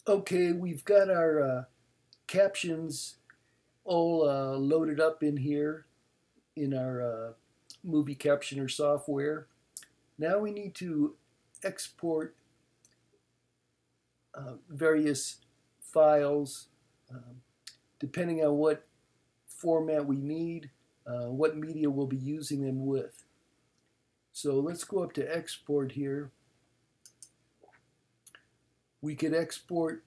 Okay, we've got our captions all loaded up in here in our movie captioner software. Now we need to export various files depending on what format we need, what media we'll be using them with. So let's go up to export here. We could export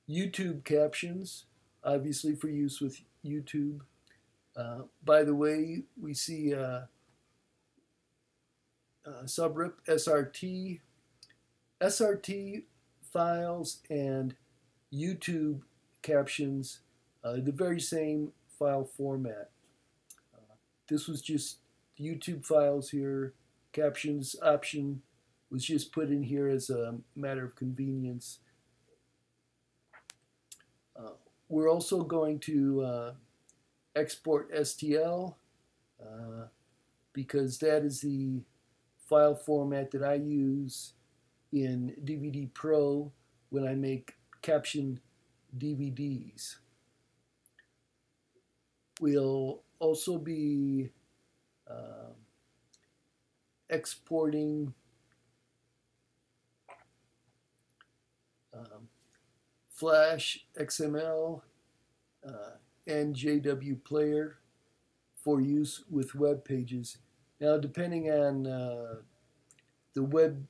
YouTube captions, obviously for use with YouTube. By the way, we see subrip SRT, SRT files and YouTube captions, the very same file format. This was just YouTube files here. Captions option was just put in here as a matter of convenience. We're also going to export STL because that is the file format that I use in DVD Pro when I make caption DVDs. We'll also be exporting Flash, XML, and JW Player for use with web pages. Now, depending on the web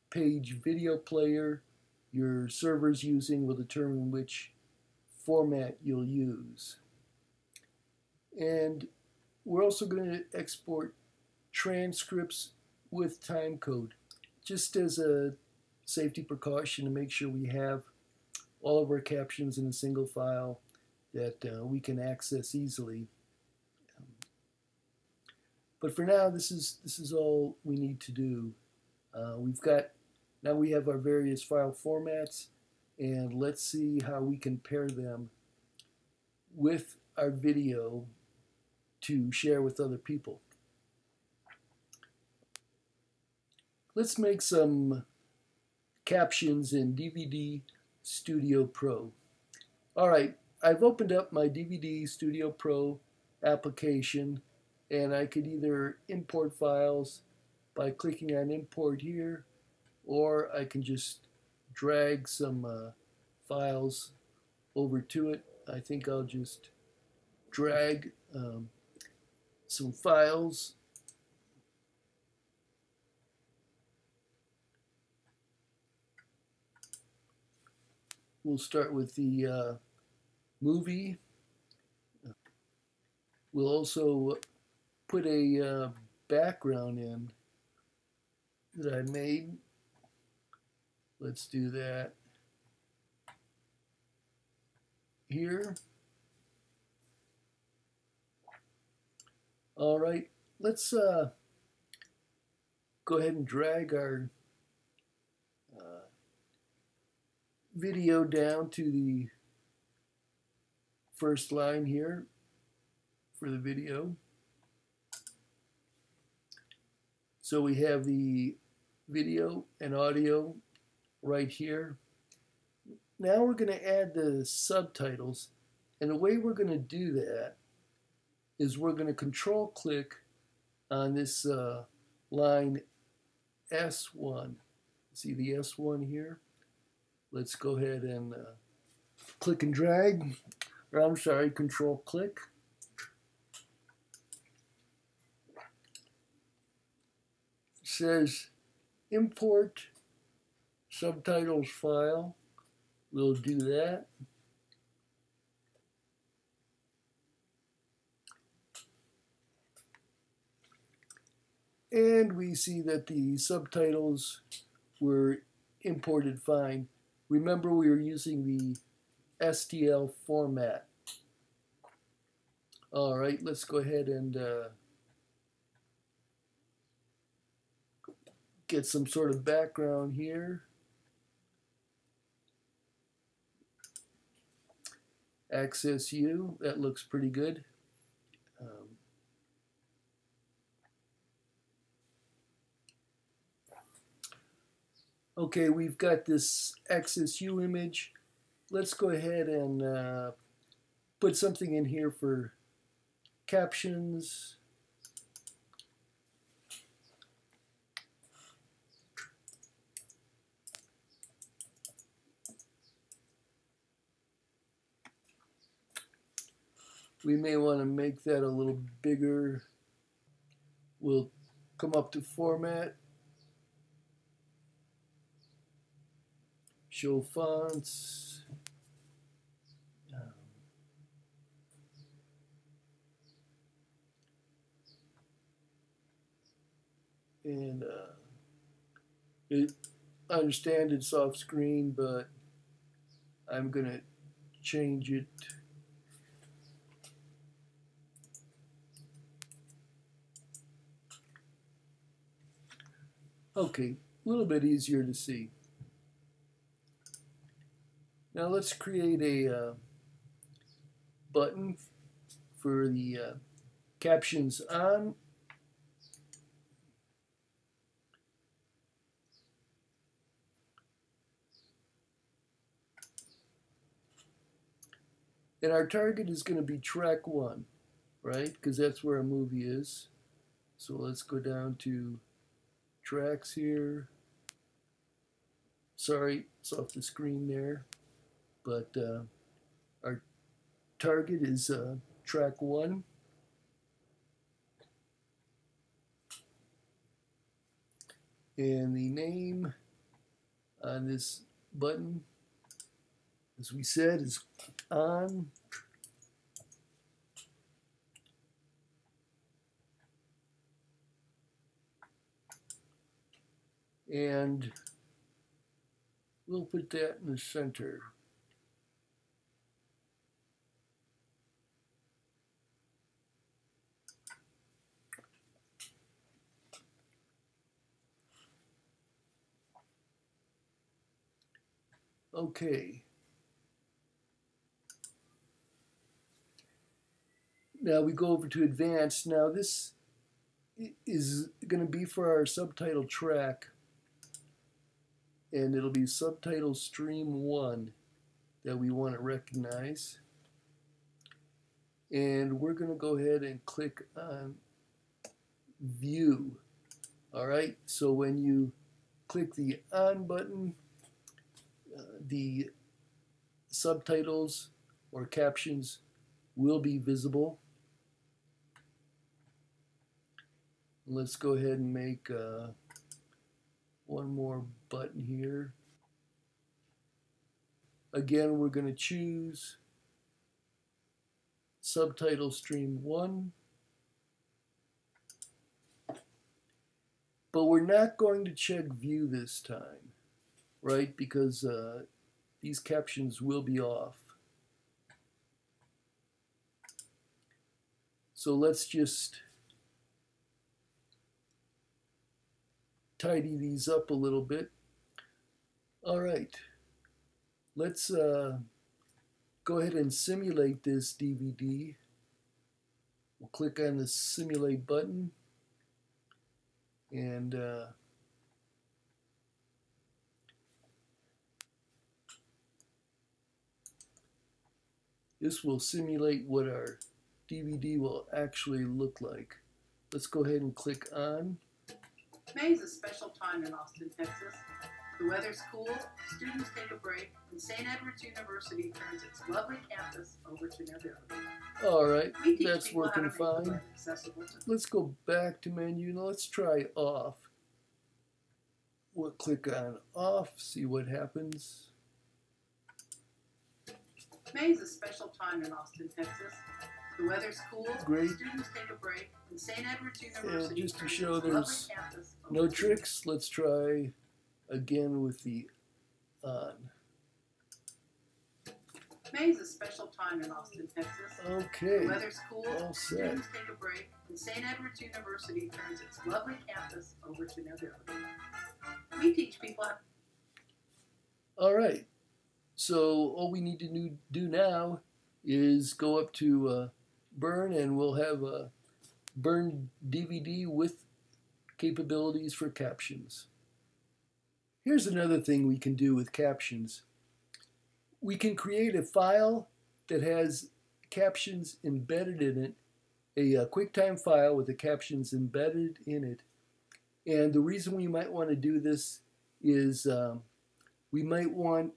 page video player your server's using will determine which format you'll use. And we're also going to export transcripts with timecode, just as a safety precaution to make sure we have all of our captions in a single file that we can access easily. But for now, this is all we need to do. Now we have our various file formats, and let's see how we can pair them with our video to share with other people. Let's make some captions in DVD Studio Pro. All right, I've opened up my DVD Studio Pro application, and I could either import files by clicking on import here, or I can just drag some files over to it. I think I'll just drag some files. We'll start with the movie. We'll also put a background in that I made. Let's do that here. All right, let's go ahead and drag our video down to the first line here for the video. So we have the video and audio right here. Now we're going to add the subtitles, and the way we're going to do that is we're going to control click on this line S1. See the S1 here? Let's go ahead and click and drag, or I'm sorry, control click. It says import subtitles file. We'll do that. And we see that the subtitles were imported fine. Remember, we were using the STL format. All right, let's go ahead and get some sort of background here. Access U, that looks pretty good. Okay, we've got this XSU image. Let's go ahead and put something in here for captions. We may want to make that a little bigger. We'll come up to Format, Show Fonts. And I understand it's off screen, but I'm going to change it. Okay, a little bit easier to see. Now let's create a button for the captions on. And our target is going to be track 1, right? Because that's where our movie is. So let's go down to tracks here. Sorry, it's off the screen there. But our target is track 1. And the name on this button, as we said, is on. And we'll put that in the center. Okay. Now we go over to advanced. Now this is going to be for our subtitle track, and it'll be subtitle stream 1 that we want to recognize. And we're going to go ahead and click on view. All right, so when you click the on button, the subtitles or captions will be visible. Let's go ahead and make one more button here. Again, we're going to choose subtitle stream 1. But we're not going to check view this time, right? Because these captions will be off. So let's just tidy these up a little bit. All right, let's go ahead and simulate this DVD. We'll click on the simulate button, and this will simulate what our DVD will actually look like. Let's go ahead and click on. May is a special time in Austin, Texas. The weather's cool, students take a break, and St. Edward's University turns its lovely campus over to their building. All right, that's working fine. Let's go back to menu. Now let's try off. We'll click on off, see what happens. May is a special time in Austin, Texas. The weather's cool, great. Students take a break, and St. Edward's University and just to show there's no tricks, let's try again with the on. May is a special time in Austin, Texas. Okay. The weather's cool, all set. Students take a break, and St. Edward's University turns its lovely campus over to their building. We teach people how. All right. So all we need to do now is go up to Burn, and we'll have a Burn DVD with capabilities for captions. Here's another thing we can do with captions. We can create a file that has captions embedded in it, a QuickTime file with the captions embedded in it. And the reason we might want to do this is we might want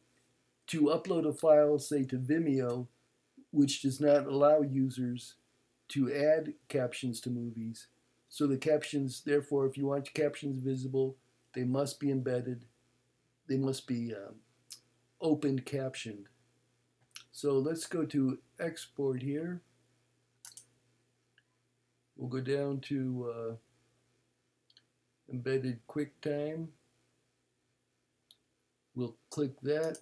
to upload a file, say, to Vimeo, which does not allow users to add captions to movies. So the captions, therefore, if you want your captions visible, they must be embedded. They must be open captioned. So let's go to export here. We'll go down to embedded QuickTime. We'll click that.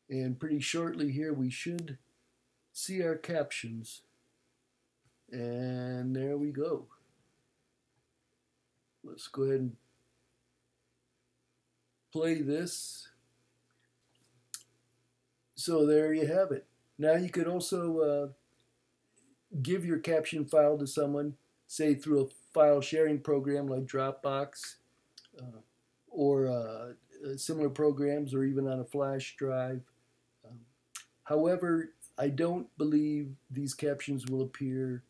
And pretty shortly here we should see our captions. And there we go. Let's go ahead and play this. So there you have it. Now you could also give your caption file to someone, say through a file sharing program like Dropbox or similar programs, or even on a flash drive. However, I don't believe these captions will appear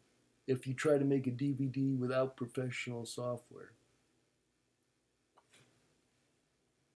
if you try to make a DVD without professional software.